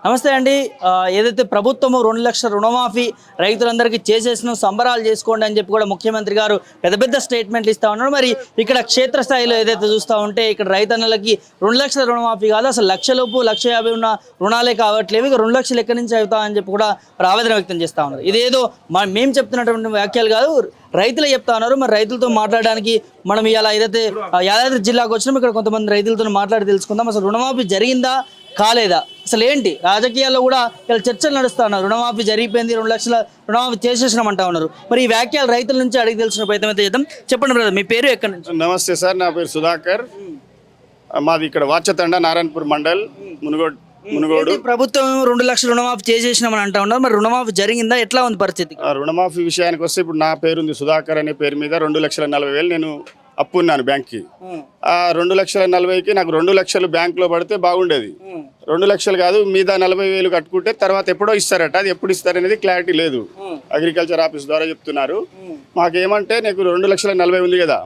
నమస్తే అండి. ఏదైతే ప్రభుత్వము 2 లక్షల రుణమాఫీ రైతులందరికీ చేసేసిన సంబరాలు చేసుకోండి అని చెప్పి కూడా ముఖ్యమంత్రి గారు పెద్ద పెద్ద స్టేట్మెంట్లు ఇస్తా ఉన్నారు. మరి ఇక్కడ క్షేత్రస్థాయిలో ఏదైతే చూస్తూ ఉంటే ఇక్కడ రైతన్నలకి 2 లక్షల రుణమాఫీ కాదు, అసలు లక్షలోపు 1,50,000 ఉన్న రుణాలే కావట్లేవు, ఇక 2 లక్షలు ఎక్కడి నుంచి అవుతామని చెప్పి కూడా ఆవేదన వ్యక్తం చేస్తూ ఉన్నారు. ఇదేదో మేము చెప్తున్నటువంటి వ్యాఖ్యలు కాదు, రైతులు చెప్తా ఉన్నారు. మరి రైతులతో మాట్లాడడానికి మనం ఇలా ఏదైతే యాదాద్రి జిల్లాకు వచ్చినాం, ఇక్కడ కొంతమంది రైతులతో మాట్లాడి తెలుసుకుందాం. అసలు రుణమాఫీ జరిగిందా కాలేదా, అసలు ఏంటి రాజకీయాల్లో కూడా ఇలా చర్చలు నడుస్తూ ఉన్నారు. రుణమాఫీ జరిగిపోయింది, 2 లక్షల రుణమాఫీ చేసేసినామంటా ఉన్నారు. మరి ఈ వ్యాఖ్యలు రైతుల నుంచి అడిగి తెలిసిన ప్రయత్నం అయితే చేద్దాం. చెప్పండి బ్రదర్, మీ పేరు ఎక్కడి నుంచి? నమస్తే సార్, నా పేరు సుధాకర్. మాది ఇక్కడ వాచతండ, నారాయణపూర్ మండల్, మునుగోడు. ప్రభుత్వం 2 లక్షల రుణమాఫీ చేసేసినామని అంటా ఉన్నారు. మరి రుణమాఫీ జరిగిందా, ఎట్లా ఉంది పరిస్థితి? రుణమాఫీ విషయానికి వస్తే ఇప్పుడు నా పేరుంది సుధాకర్ అనే పేరు మీద 2,40,000 నేను అప్పు ఉన్నాను బ్యాంక్కి. ఆ 2,40,000కి నాకు 2 లక్షలు బ్యాంకులో పడితే బాగుండేది. 2 లక్షలు కాదు, మీద 40,000 కట్టుకుంటే తర్వాత ఎప్పుడో ఇస్తారట. అది ఎప్పుడు ఇస్తారనేది క్లారిటీ లేదు. అగ్రికల్చర్ ఆఫీస్ ద్వారా చెప్తున్నారు. మాకేమంటే నీకు 2,40,000 ఉంది కదా,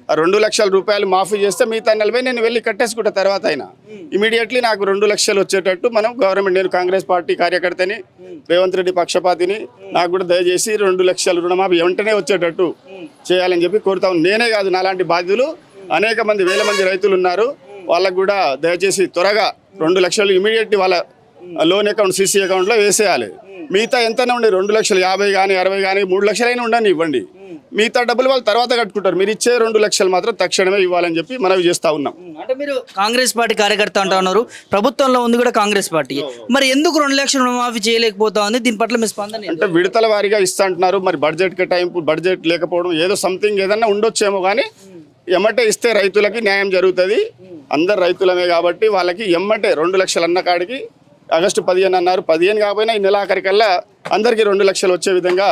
ఆ 2 లక్షల రూపాయలు మాఫీ చేస్తే మిగతా 40 నేను వెళ్ళి కట్టేసుకుంటా తర్వాత. అయినా ఇమీడియట్లీ నాకు 2 లక్షలు వచ్చేటట్టు మనం గవర్నమెంట్, నేను కాంగ్రెస్ పార్టీ కార్యకర్తని, రేవంత్ రెడ్డి పక్షపాతిని, నాకు కూడా దయచేసి 2 లక్షల రుణమాఫీ వెంటనే వచ్చేటట్టు చేయాలని చెప్పి కోరుతాం. నేనే కాదు, నాలాంటి బాధ్యులు అనేక మంది, వేల మంది రైతులు ఉన్నారు. వాళ్ళకు కూడా దయచేసి త్వరగా 2 లక్షలు ఇమీడియట్ వాళ్ళ లోన్ అకౌంట్, సిసి అకౌంట్లో వేసేయాలి. మిగతా ఎంతనే ఉండి 2,50,000 కానీ 60 కానీ 3 లక్షలైనా ఉండని ఇవ్వండి. మిగతా డబ్బులు వాళ్ళు తర్వాత కట్టుకుంటారు. మీరు ఇచ్చే 2 లక్షలు మాత్రం తక్షణమే ఇవ్వాలని చెప్పి మనవి చేస్తా ఉన్నాం. అంటే మీరు కాంగ్రెస్ పార్టీ కార్యకర్త అంటా ఉన్నారు, ప్రభుత్వంలో ఉంది కూడా కాంగ్రెస్ పార్టీ, మరి ఎందుకు 2 లక్షల రుణమాఫీ చేయలేకపోతా ఉంది? దీని పట్ల మీ స్పందన? అంటే విడతల వారీగా ఇస్తా అంటున్నారు. మరి బడ్జెట్ కేటాయింపు, బడ్జెట్ లేకపోవడం, ఏదో సంథింగ్ ఏదన్నా ఉండొచ్చేమో కానీ ఎమ్మటే ఇస్తే రైతులకి న్యాయం జరుగుతుంది. అందరు రైతులమే కాబట్టి వాళ్ళకి ఎమ్మటే 2 లక్షలు అన్న కాడికి ఆగస్టు 15 అన్నారు. 15 కాకపోయినా ఈ నెలాఖరికల్లా అందరికీ 2 లక్షలు వచ్చే విధంగా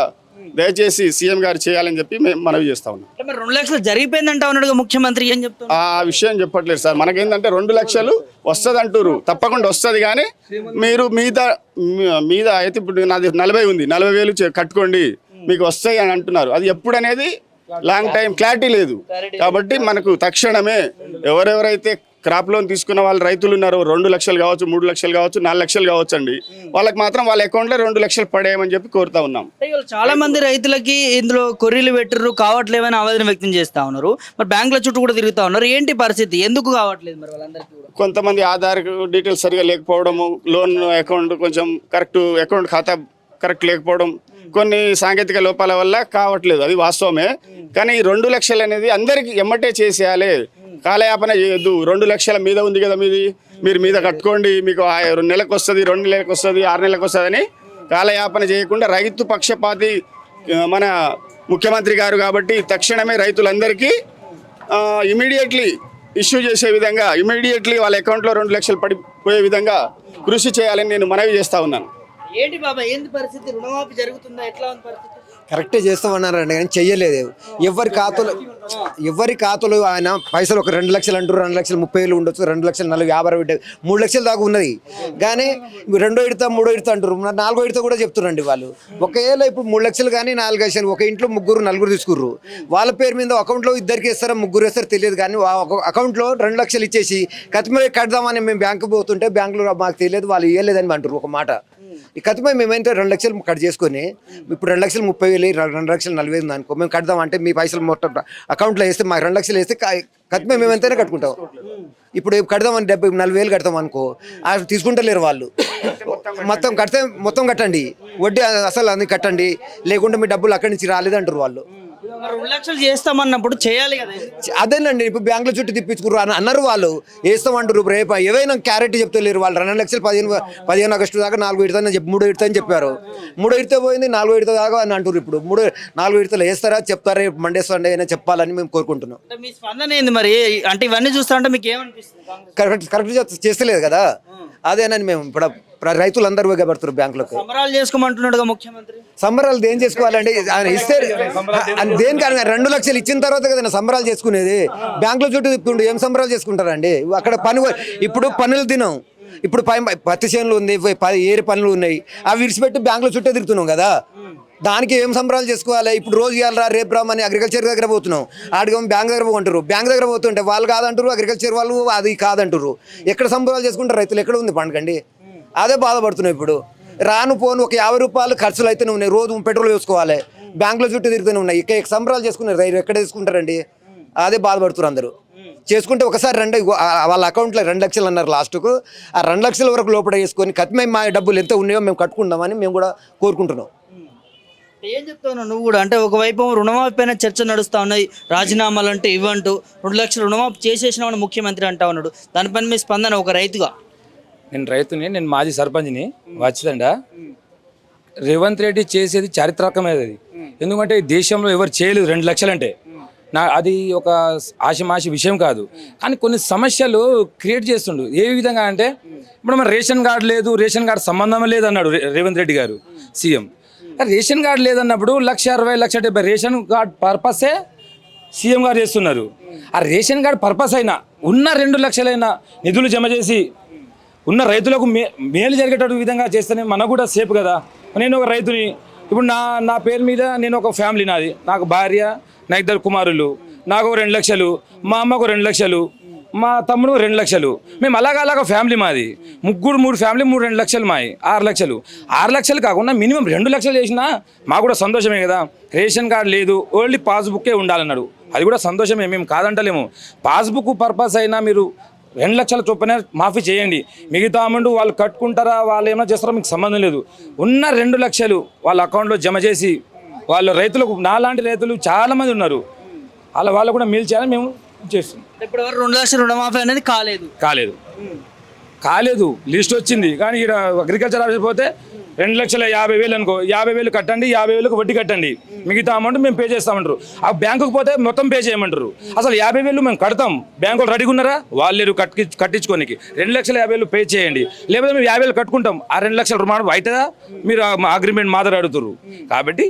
దయచేసి సీఎం గారు చేయాలని చెప్పి మేము మనవి చేస్తా ఉన్నాం. 2 లక్షలు జరిగిపోయిందంటా ఉన్నాడు ముఖ్యమంత్రి, ఏం చెప్తారు? ఆ విషయం చెప్పట్లేదు సార్. మనకేంటంటే 2 లక్షలు వస్తుంది అంటారు, తప్పకుండా వస్తుంది. కానీ మీరు మీద అయితే ఇప్పుడు నాది 40 ఉంది, 40,000 కట్టుకోండి మీకు వస్తాయి అని అంటున్నారు. అది ఎప్పుడు అనేది లాంగ్ టైం క్లారిటీ లేదు. కాబట్టి మనకు తక్షణమే ఎవరెవరైతే క్రాప్ లోన్ తీసుకున్న వాళ్ళు రైతులు ఉన్నారో, 2 లక్షలు కావచ్చు, 3 లక్షలు కావచ్చు, 4 లక్షలు కావచ్చు అండి, వాళ్ళకి మాత్రం వాళ్ళ అకౌంట్లో 2 లక్షలు పడేయమని చెప్పి కోరుతా ఉన్నాం. చాలా మంది రైతులకి ఇందులో కొర్రీలు పెట్టరు, కావట్లేవని ఆవేదన వ్యక్తం చేస్తా ఉన్నారు. మరి బ్యాంకుల చుట్టూ కూడా తిరుగుతా ఉన్నారు. ఏంటి పరిస్థితి, ఎందుకు కావట్లేదు మరి వాళ్ళందరికీ? కొంతమంది ఆధార్ డీటెయిల్స్ సరిగా లేకపోవడము, లోన్ అకౌంట్ కొంచెం కరెక్ట్, అకౌంట్ ఖాతా కరెక్ట్ లేకపోవడం, కొన్ని సాంకేతిక లోపాల వల్ల కావట్లేదు, అది వాస్తవమే. కానీ ఈ 2 లక్షలు అనేది అందరికి ఎమ్మటే చేసేయాలి, కాలయాపన చేయొద్దు. 2 లక్షల మీద ఉంది కదా మీది, మీరు మీద కట్టుకోండి, మీకు 2 నెలలకు వస్తుంది, 2 నెలలకు వస్తుంది, 6 నెలలకు వస్తుంది అని కాలయాపన చేయకుండా రైతు పక్షపాతి మన ముఖ్యమంత్రి గారు కాబట్టి తక్షణమే రైతులందరికీ ఇమీడియట్లీ ఇష్యూ చేసే విధంగా, ఇమీడియట్లీ వాళ్ళ అకౌంట్లో 2 లక్షలు పడిపోయే విధంగా కృషి చేయాలని నేను మనవి చేస్తూ ఉన్నాను. ఏంటి బాబా, ఏంటి పరిస్థితి? రుణమాఫీ జరుగుతుందా, ఎట్లా ఉంది పరిస్థితి? కరెక్టే చేస్తామన్నారండి కానీ చెయ్యలేదు. ఎవరి ఖాతాలో ఆయన పైసలు ఒక 2 లక్షలు అంటారు, 2,30,000 ఉండొచ్చు, 2,40,000, 50, 3 లక్షల దాకా ఉన్నది. కానీ 2వ విడత 3వ విడత అంటారు, 4వ విడత కూడా చెప్తున్నారండి వాళ్ళు. ఒకవేళ ఇప్పుడు 3 లక్షలు కానీ 4 లక్షలు, ఒక ఇంట్లో 3-4 తీసుకుర్రు, వాళ్ళ పేరు మీద అకౌంట్లో 2 వేస్తారా 3 వేస్తారో తెలియదు. కానీ అకౌంట్లో 2 లక్షలు ఇచ్చేసి కతిమీ కడదామని మేము బ్యాంకు పోతుంటే బ్యాంకులో మాకు తెలియదు, వాళ్ళు ఇవ్వలేదని అంటారు ఒక మాట. ఈ కతిమీ మేమైతే 2 లక్షలు కట్ చేసుకొని ఇప్పుడు 2,30,000, 2,40,000 అనుకో, మేము కడదాం అంటే మీ పైసలు మొత్తం అకౌంట్లో వేస్తే మాకు 2 లక్షలు వేస్తే కతిమీ మేము ఎంతైనా కట్టుకుంటాం. ఇప్పుడు కడదామని 40,000 కడతాం అనుకో, అది తీసుకుంటలేరు వాళ్ళు. మొత్తం కట్టండి, వడ్డీ అసలు అన్ని కట్టండి, లేకుంటే మీ డబ్బులు అక్కడి నుంచి రాలేదంటారు వాళ్ళు. 2 లక్షలు చేస్తామన్నప్పుడు చేయాలి కదా. అదేనండి, ఇప్పుడు బ్యాంకుల చుట్టూ తిప్పించుకుర్రు అన్నారు వాళ్ళు, వేస్తామంటారు. రేపు ఏవైనా క్యారెట్ చెప్తలేరు వాళ్ళు. 2 లక్షలు 15 ఆగస్టు దాకా 4 విడతని చెప్పి 3 విడత అని చెప్పారు. 3 విడత పోయింది, 4 విడత దాకా అని అంటారు. ఇప్పుడు 4 విడతలు వేస్తారా చెప్తారా, రేపు మండే సండే అయినా చెప్పాలని మేము కోరుకుంటున్నాం. మీ స్పందన ఏంది మరి? అంటే ఇవన్నీ చూస్తా అంటే మీకు ఏమనిపిస్తుంది? కరెక్ట్ చేస్తలేదు కదా, అదేనని మేము ఇప్పుడు రైతులందరూ పడుతున్నారు బ్యాంకులకు. సంబరాలు చేసుకోమంటున్నాడుగా ముఖ్యమంత్రి. సంబరాలు దేని చేసుకోవాలండి, ఆయన ఇస్తే దేనికని 2 లక్షలు ఇచ్చిన తర్వాత కదా సంబరాలు చేసుకునేది. బ్యాంకుల చుట్టూ తిప్పుకుంటూ ఏం సంబరాలు చేసుకుంటారండి? అక్కడ ఇప్పుడు పనులు దినం, ఇప్పుడు పత్తి చేనులు ఉంది, ఏరి పనులు ఉన్నాయి, అవి విడిచిపెట్టి బ్యాంకుల చుట్టూ తిరుగుతున్నాం కదా. దానికి ఏం సంబరాలు చేసుకోవాలి? ఇప్పుడు రోజు ఇవ్వాలరా రేపు రామని అగ్రికల్చర్ దగ్గర పోతున్నాం, ఆడికి బ్యాంక్ దగ్గర పోంటారు. బ్యాంక్ దగ్గర పోతుంటే వాళ్ళు కాదంటారు, అగ్రికల్చర్ వాళ్ళు అది కాదంటారు. ఎక్కడ సంబరాలు చేసుకుంటారు రైతులు? ఎక్కడ ఉంది పండుగండి? అదే బాధపడుతున్నాం ఇప్పుడు. రాను పోను ఒక 50 రూపాయలు ఖర్చులు అయితేనే ఉన్నాయి, రోజు పెట్రోల్ వేసుకోవాలి, బ్యాంకులో చుట్టూ తిరుగుతూనే ఉన్నాయి. ఇక సంబరాలు చేసుకున్నారు, రైలు ఎక్కడ తీసుకుంటారండి? అదే బాధపడుతున్నారు అందరూ. చేసుకుంటే ఒకసారి వాళ్ళ అకౌంట్లో 2 లక్షలు అన్నారు లాస్ట్కు. ఆ 2 లక్షల వరకు లోపల వేసుకొని మేము మా డబ్బులు ఎంత ఉన్నాయో మేము కట్టుకుందామని మేము కూడా కోరుకుంటున్నాం. ఏం చెప్తావు నువ్వు కూడా? అంటే ఒకవైపు రుణమాఫీ పైన చర్చ నడుస్తూ ఉన్నాయి, రాజీనామాలు అంటే ఇవ్వంటూ 2 లక్షలు రుణమాఫీ చేసేసినామని ముఖ్యమంత్రి అంటా ఉన్నాడు. దానిపైన మీ స్పందన ఒక రైతుగా? నేను రైతుని, నేను మాజీ సర్పంచ్ని వచ్చిందా. రేవంత్ రెడ్డి చేసేది చారిత్రాత్మకమైనది. ఎందుకంటే ఈ దేశంలో ఎవరు చేయలేదు 2 లక్షలు అంటే. అది ఒక ఆశమాషి విషయం కాదు, కానీ కొన్ని సమస్యలు క్రియేట్ చేస్తుండు. ఏ విధంగా అంటే ఇప్పుడు మన రేషన్ కార్డు లేదు, రేషన్ కార్డు సంబంధం లేదు అన్నాడు రేవంత్ రెడ్డి గారు సీఎం. రేషన్ కార్డు లేదన్నప్పుడు 1,60,000, 1,70,000 రేషన్ కార్డు పర్పసే సీఎం గారు చేస్తున్నారు. ఆ రేషన్ కార్డు పర్పస్ అయినా ఉన్న 2 లక్షలైనా నిధులు జమ చేసి ఉన్న రైతులకు మేలు జరిగేటట్టు విధంగా చేస్తేనే మనకు కూడా సేఫ్ కదా. నేను ఒక రైతుని, ఇప్పుడు నా పేరు మీద నేను ఒక ఫ్యామిలీ, నాది, నాకు భార్య, నా 2 కుమారులు, నాకు 2 లక్షలు, మా అమ్మకు 2 లక్షలు, మా తమ్ముడు 2 లక్షలు. మేము అలాగా ఫ్యామిలీ మాది, 3 ఫ్యామిలీ, 2 లక్షలు మాది, 6 లక్షలు. 6 లక్షలు కాకుండా మినిమం 2 లక్షలు చేసినా మాకు కూడా సంతోషమే కదా. రేషన్ కార్డు లేదు, ఓన్లీ పాస్బుక్కే ఉండాలన్నాడు, అది కూడా సంతోషమే, మేము కాదంటలేము. పాస్బుక్ పర్పస్ అయినా మీరు 2 లక్షల చొప్పున మాఫీ చేయండి. మిగతా అమౌంట్ వాళ్ళు కట్టుకుంటారా, వాళ్ళు ఏమైనా చేస్తారో మీకు సంబంధం లేదు. ఉన్న 2 లక్షలు వాళ్ళ అకౌంట్లో జమ చేసి వాళ్ళ రైతులకు, నాలాంటి రైతులు చాలామంది ఉన్నారు, వాళ్ళు కూడా మేలు చేయాలని మేము చేస్తున్నాం. ఇప్పుడు 2 లక్షల రుణమాఫీ అనేది కాలేదు లిస్ట్ వచ్చింది, కానీ ఇక్కడ అగ్రికల్చర్ ఆఫీస్ పోతే 2,50,000 అనుకో, 50,000 కట్టండి, 50,000కు వడ్డీ కట్టండి, మిగతా అమౌంట్ మేము పే చేస్తామంటారు. ఆ బ్యాంకుకు పోతే మొత్తం పే చేయమంటారు. అసలు 50,000 మేము కడతాం, బ్యాంకులు రెడీగా ఉన్నారా? వాళ్ళు కట్టించుకోనికి 2,50,000 పే చేయండి, లేకపోతే మేము 50,000 కట్టుకుంటాం. ఆ 2 లక్షల రుణమాఫీ అవుతుందా? మీరు అగ్రిమెంట్ మాత్రం అడుగుతారు. కాబట్టి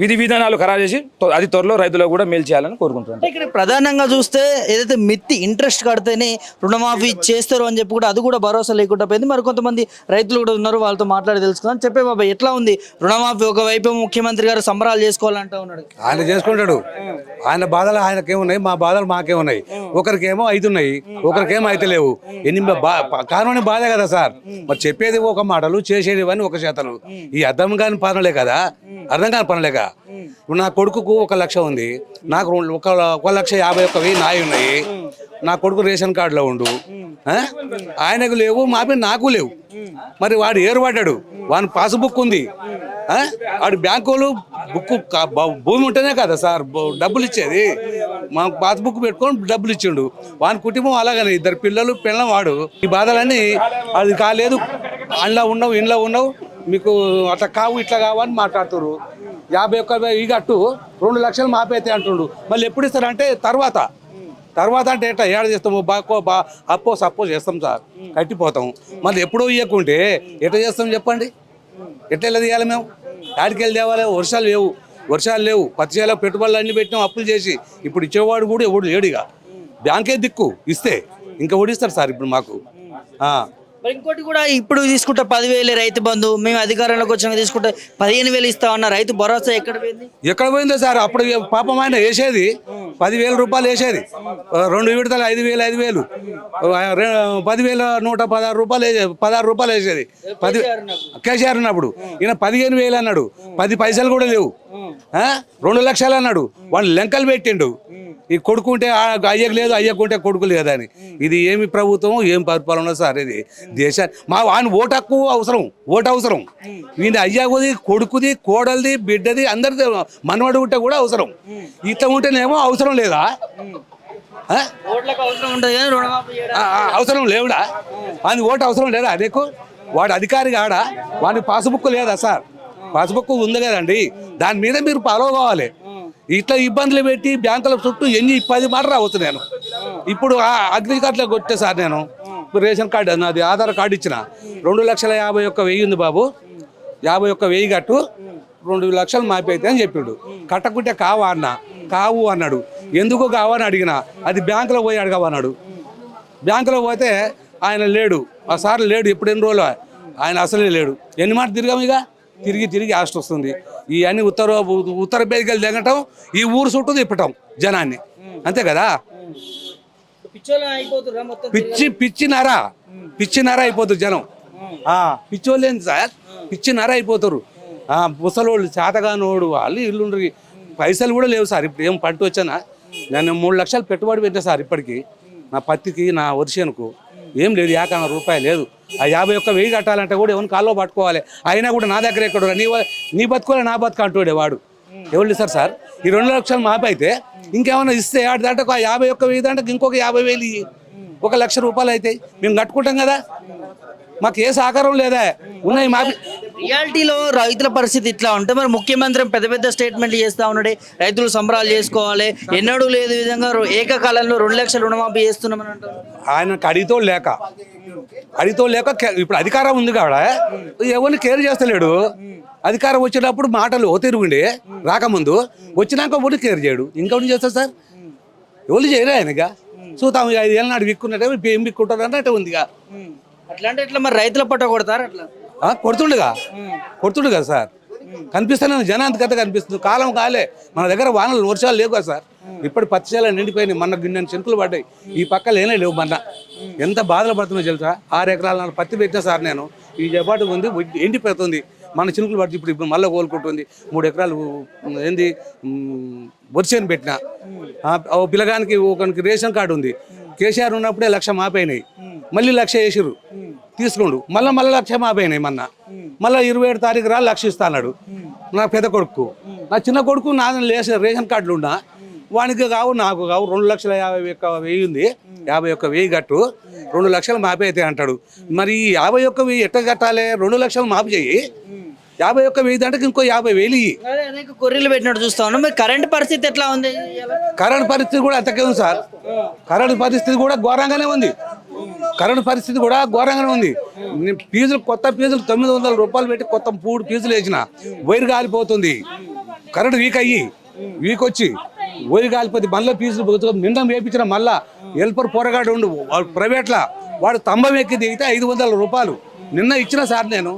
విధి విధానాలు ఖరారు చేసి అది త్వరలో రైతులకు కూడా మేలు చేయాలని కోరుకుంటున్నాను. ఇక్కడ ప్రధానంగా చూస్తే ఏదైతే మిత్తి ఇంట్రెస్ట్ కడితేనే రుణమాఫీ చేస్తారు అని చెప్పి కూడా అది కూడా భరోసా లేకుండా పోయింది. మరి కొంతమంది రైతులు కూడా ఉన్నారు, వాళ్ళతో మాట్లాడి తెలుసుకుందాం. చెప్పే బాబా, ఎట్లా ఉంది రుణమాఫీ? ఒకవైపు ముఖ్యమంత్రి గారు సంబరాలు చేసుకోవాలంటా ఉన్నాడు. ఆయన చేసుకుంటాడు, ఆయన బాధలు ఆయనకేమున్నాయి, మా బాధలు మాకేమున్నాయి. ఒకరికేమో అవుతున్నాయి, ఒకరికేమో అయితే లేవు. కానూని బాధే కదా సార్. మరి చెప్పేది ఒక మాటలు, చేసేది అని ఒక చేతలు. ఈ అర్థం కాని పనులే కదా, అర్థం కాని పనులేక. ఇప్పుడు నా కొడుకుకు 1 లక్ష ఉంది, నాకు 1,51,000 నాయి ఉన్నాయి. నా కొడుకు రేషన్ కార్డులో ఉండు, ఆయనకు లేవు, మాపై నాకు లేవు. మరి వాడు ఏరుపడ్డాడు, వాని పాస్బుక్ ఉంది, వాడు బ్యాంకులు బుక్ భూమి ఉంటేనే కదా సార్ డబ్బులు ఇచ్చేది. మా పాస్బుక్ పెట్టుకొని డబ్బులు ఇచ్చిండు. వాని కుటుంబం అలాగనే 2 పిల్లలు, పిల్లం వాడు. ఈ బాధలన్నీ అది కాలేదు, అండ్లో ఉన్నావు, ఇంట్లో ఉన్నావు, మీకు అట్లా కావు ఇట్లా కావని మాట్లాడుతున్నారు. 51,000 కట్టు 2 లక్షలు మాపైతే అంటుండు. మళ్ళీ ఎప్పుడు ఇస్తారంటే తర్వాత అంటే ఎట్లా ఏడ చేస్తాము? అప్పో సప్పో చేస్తాం సార్, కట్టిపోతాం. మళ్ళీ ఎప్పుడో ఇవ్వకుంటే ఎట్లా చేస్తాం చెప్పండి? ఎట్లా తీయాలి మేము? ఆడికి వెళ్ళి తేవాలి. వర్షాలు లేవు, పత్తి చేయాలి, పెట్టుబడులు అన్ని పెట్టినాం అప్పులు చేసి. ఇప్పుడు ఇచ్చేవాడు కూడా ఎవడు లేడుగా, బ్యాంకే దిక్కు. ఇస్తే ఇంకా ఓడిస్తారు సార్ ఇప్పుడు మాకు. మరి ఇంకోటి కూడా ఇప్పుడు తీసుకుంటే 10,000 రైతు బంధు, మేము అధికారంలోకి వచ్చిన తీసుకుంటే 15,000 ఇస్తామన్న రైతు భరోసా ఎక్కడ పోయిందో సార్? అప్పుడు పాపం ఆయన వేసేది 10,000 రూపాయలు వేసేది, 2 విడతలు 5,000 5,000, 10,116 రూపాయలు వేసేది. కేసీఆర్ ఉన్నప్పుడు ఈయన 15,000 అన్నాడు, 10 పైసలు కూడా లేవు. 2 లక్షలు అన్నాడు, వాళ్ళు లెంకలు పెట్టిండు. ఈ కొడుకుంటే అయ్యకు లేదు, అయ్యకుంటే కొడుకు లేదని. ఇది ఏమి ప్రభుత్వం, ఏం పరిపాలన సార్ ఇది దేశాన్ని? ఆయన ఓటు హక్కు అవసరం, ఓటు అవసరం. వీని అయ్యకుది, కొడుకుది, కోడలిది, బిడ్డది, అందరిది, మనవడు ఉంటే కూడా అవసరం. ఇట్లా ఉంటేనేమో అవసరం లేదా? అవసరం లేవుడా? వాని ఓటు అవసరం లేదా? అదేకు వాడు అధికారి కాడా? వాని పాస్బుక్ లేదా సార్? పాస్బుక్ ఉంది కదండి, దాని మీద మీరు ఫాలో కావాలి. ఇట్లా ఇబ్బందులు పెట్టి బ్యాంకుల చుట్టూ 10 మాటలు రావచ్చు. నేను ఇప్పుడు అగ్రికల్చర్లోకి వచ్చే సార్, నేను రేషన్ కార్డు, నాది ఆధార్ కార్డు ఇచ్చిన, 2,51,000 ఉంది బాబు, 51,000 కట్టు, 2 లక్షలు మాపైతే అని చెప్పిండు. కట్టకుంటే కావు అన్నాడు. ఎందుకు కావని అడిగిన, అది బ్యాంకులో పోయి అడగవన్నాడు. బ్యాంకులో పోతే ఆయన లేడు, ఆ సార్ లేడు. ఎప్పుడు ఎన్ని రోజులు ఆయన అసలే లేడు. ఎన్ని మాట తిరిగాము, ఇక తిరిగి ఆస్ట్ వస్తుంది. ఇవన్నీ ఉత్తర బేదికలు దిగటం, ఈ ఊరు చుట్టూ తిప్పటం జనాన్ని, అంతే కదా. పిచ్చినారా అయిపోతుంది జనం. పిచ్చోళ్ళు ఏంది సార్, పిచ్చినార అయిపోతారు. ముసలోళ్ళు చేతగానోడు వాళ్ళు ఇల్లు పైసలు కూడా లేవు సార్. ఇప్పుడు ఏం పంట వచ్చానా, నేను 3 లక్షలు పెట్టుబడి పెట్టా సార్. ఇప్పటికి నా పత్తికి నా వర్షన్కు ఏం లేదు, 50 రూపాయలు లేదు. ఆ 51,000 కట్టాలంటే కూడా ఎవరిని కాల్లో పట్టుకోవాలి. అయినా కూడా నా దగ్గర ఎక్కడ నీ బతుకోలే నా బతుకు అంటూడే వాడు. ఎవరు ఇస్తారు సార్? ఈ 2 లక్షలు మాపి అయితే ఇంకేమైనా ఇస్తే ఆడి దాంట్లో 51,000 దాంట్లో ఇంకొక 50,000 ఇయ్యి, 1 లక్ష రూపాయలు అవుతాయి. మేము కట్టుకుంటాం కదా, మాకు ఏ సహకారం లేదా? ఉన్నాయి మాపి. రియాలిటీలో రైతుల పరిస్థితి ఇట్లా ఉంటే మరి ముఖ్యమంత్రి పెద్ద పెద్ద స్టేట్మెంట్ చేస్తా ఉన్నాడే, రైతులు సంబరాలు చేసుకోవాలి, ఎన్నడూ లేదు విధంగా ఏకకాలంలో 2 లక్షల రుణమాఫీ చేస్తున్నామని అంటారు. ఆయనకు అడిగితో లేక ఇప్పుడు అధికారం ఉంది కాడ ఎవరిని కేర్ చేస్తలేడు. అధికారం వచ్చినప్పుడు మాటలు ఓ తిరుగుండే, రాకముందు వచ్చినాక ఎవరు కేర్ చేయడు. ఇంకెవరు చేస్తారు సార్? ఎవరు చేయరు ఆయనగా. చూద్దాం 5 ఏళ్ళ నాడు విక్కున్నట్టే ఏం విక్కుంటారు అన్నట్టే ఉందిగా. అట్లా అంటే ఇట్లా మరి రైతుల పట్ట కొడతారు అట్లా కొడుతుండగా సార్. కనిపిస్తాను జనాంతి కథ కనిపిస్తుంది. కాలం కాలే, మన దగ్గర వానలు వర్షాలు లేవు కదా సార్. ఇప్పుడు పత్తి చేల నిండిపోయినాయి, మన గిన్నె చెంకులు పడ్డాయి. ఈ పక్క లేనే లేవు. మన ఎంత బాధలు పడుతున్నా తెలుసా? 6 ఎకరాల నాలుగు పత్తి పెట్టినా సార్ నేను. ఈ జపాటు ఉంది, ఎండిపోతుంది. మన చినుకులు పడుతుంది. ఇప్పుడు మళ్ళీ కోలుకుంటుంది. 3 ఎకరాలు ఏంది వర్షం పెట్టిన. ఓ పిల్లగానికి ఒకనికి రేషన్ కార్డు ఉంది. కేసీఆర్ ఉన్నప్పుడే 1 లక్ష మాపైనాయి, మళ్ళీ 1 లక్ష వేసిర్రు తీసుకోండు. మళ్ళీ 1 లక్ష మాపైనాయి. మళ్ళీ 27 తారీఖు 1 లక్ష ఇస్తా అన్నాడు నా పెద్ద కొడుకు. నా చిన్న కొడుకు నా రేషన్ కార్డులు ఉన్నా, వానికి కావు నాకు కావు. 2,51,000 ఉంది, 51,000 కట్టు, 2 లక్షలు మాపి అయితే అంటాడు. మరి 51,000 ఎట్లా కట్టాలి? 2 లక్షలు మాపి చెయ్యి, 51,000 అంటే ఇంకో 50,000 ఇయ్యి. అనేక కొర్రీలు పెట్టినట్టు చూస్తా ఉన్నాం. మరి కరెంట్ పరిస్థితి ఎట్లా ఉంది? కరెంట్ పరిస్థితి కూడా అంతకే ఉంది సార్. కరెంట్ పరిస్థితి కూడా ఘోరంగానే ఉంది. ఫీజులు కొత్త ఫీజులు 900 రూపాయలు పెట్టి కొత్త 3 ఫీజులు వేసిన, వైర్ కాలిపోతుంది. కరెంట్ వీక్ వచ్చి వైర్ కాలిపోతే మళ్ళీ ఫీజులు నిండా వేపించిన. మళ్ళా హెల్పర్ పోరగాడు ఉండు ప్రైవేట్లా, వాడు స్తంభం ఎక్కి దిగితే 500 రూపాయలు నిన్న ఇచ్చిన సార్. నేను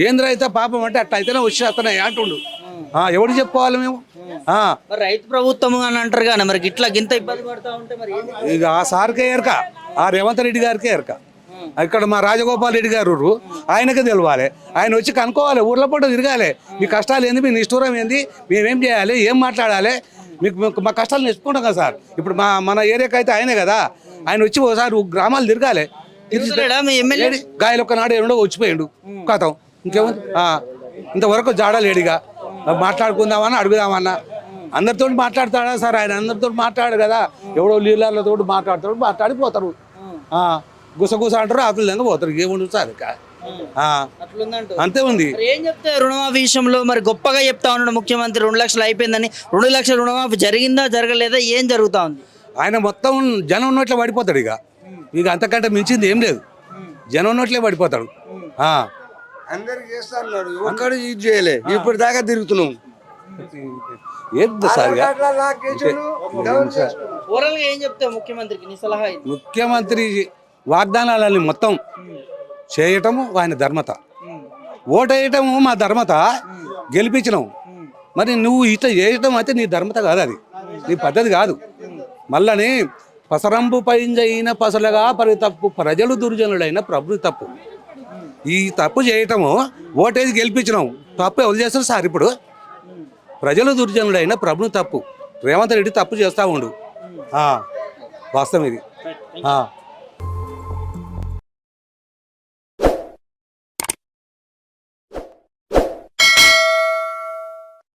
ఏంద్ర అయితే పాపం అంటే అట్లా అయితేనే వచ్చి అతను అంటుండు. ఎవరు చెప్పుకోవాలి మేము? రైతు ప్రభుత్వం అని అంటారు కానీ మరి ఇట్లా గింత ఇబ్బంది పడతా ఉంటే మరి ఇక ఆ సార్కే ఎరక, ఆ రేవంత్ రెడ్డి గారికే ఎరక. ఇక్కడ మా రాజగోపాల్ రెడ్డి గారు ఆయనకే తెలవాలి. ఆయన వచ్చి కనుక్కోవాలి, ఊర్ల పూట తిరగాలి. మీ కష్టాలు ఏంది, మీ నిష్ఠూరం ఏంది, మేమేం చేయాలి, ఏం మాట్లాడాలి, మీకు మా కష్టాలు నేర్చుకుంటాం కదా సార్. ఇప్పుడు మన ఏరియాకి అయితే ఆయనే కదా. ఆయన వచ్చి ఒకసారి గ్రామాలు తిరగాలి. గాయలు ఒక్కనాడు ఏడో వచ్చిపోయాడు కథం. ఇంకేముంది? ఇంతవరకు జాడలేడిగా మాట్లాడుకుందామని అడుగుదామన్నా. అందరితో మాట్లాడతాడా సార్? ఆయన అందరితో మాట్లాడు కదా. ఎవడో లీలర్లతో మాట్లాడతాడు, మాట్లాడిపోతారు. గుసగుస అంటారు, ఆకులంగా పోతారు. ఏముండదు సార్ ఇక. అంతే ఉంది. ఏం చెప్తే రుణమాఫీ విషయంలో మరి గొప్పగా చెప్తా ఉన్నాడు ముఖ్యమంత్రి. 2 లక్షలు అయిపోయిందని. 2 లక్షల రుణమాఫీ జరిగిందా జరగలేదా, ఏం జరుగుతా ఉంది? ఆయన మొత్తం జనం ఉన్నట్లే పడిపోతాడు. ఇక అంతకంటే మించింది ఏం లేదు. జనం ఉన్నట్లే పడిపోతాడు. అందరికి చేస్తాడు, ఒక్కడు ఇది చేయలే. ఇప్పుడు దాకా తిరుగుతున్నాం. ఏం చెప్తే ముఖ్యమంత్రికి నీ సలహా? ముఖ్యమంత్రి వాగ్దానాలని మొత్తం చేయటము ఆయన ధర్మత, ఓటేయటము మా ధర్మత. గెలిపించినావు, మరి నువ్వు ఇట్లా చేయటం అయితే నీ ధర్మత కాదు, అది నీ పద్ధతి కాదు. మళ్ళని పసరంబు పైంజైన పసలగా పరి తప్పు, ప్రజలు దుర్జనులైన ప్రభు తప్పు. ఈ తప్పు చేయటము, ఓటేసి గెలిపించినావు, తప్పు ఎవరు చేస్తారు సార్? ఇప్పుడు ప్రజలు దుర్జనులైన ప్రభుని తప్పు. రేవంత్ రెడ్డి తప్పు చేస్తూ ఉండు. వాస్తవం ఇది.